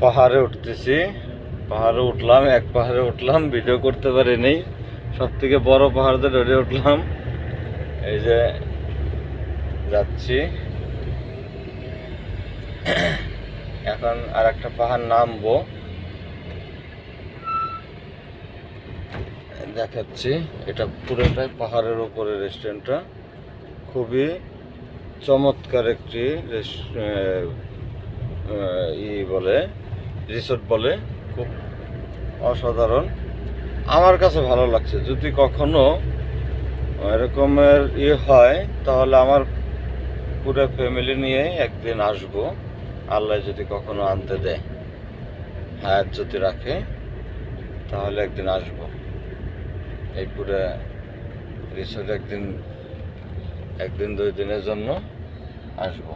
পাহাড়ে উঠতেছি। পাহাড়ে উঠলাম, এক পাহাড়ে উঠলাম, ভিডিও করতে পারিনি। সব থেকে বড় পাহাড় ধরে উঠলাম। এই যে যাচ্ছি, এখন আর একটা পাহাড় নামবো, দেখাচ্ছি। এটা পুরোটাই পাহাড়ের উপরে রেস্টুরেন্টটা। খুবই চমৎকার একটি বলে রিসোর্ট বলে, খুব অসাধারণ। আমার কাছে ভালো লাগছে। যদি কখনো এরকমের হয় তাহলে আমার পুরো ফ্যামিলি নিয়ে একদিন আসবো, আল্লাহ যদি কখনো আনতে দেয়, হায়াত যদি রাখে, তাহলে একদিন আসবো। এই পুরো রিসোর্ট একদিন 2 দিনের জন্য আসবো।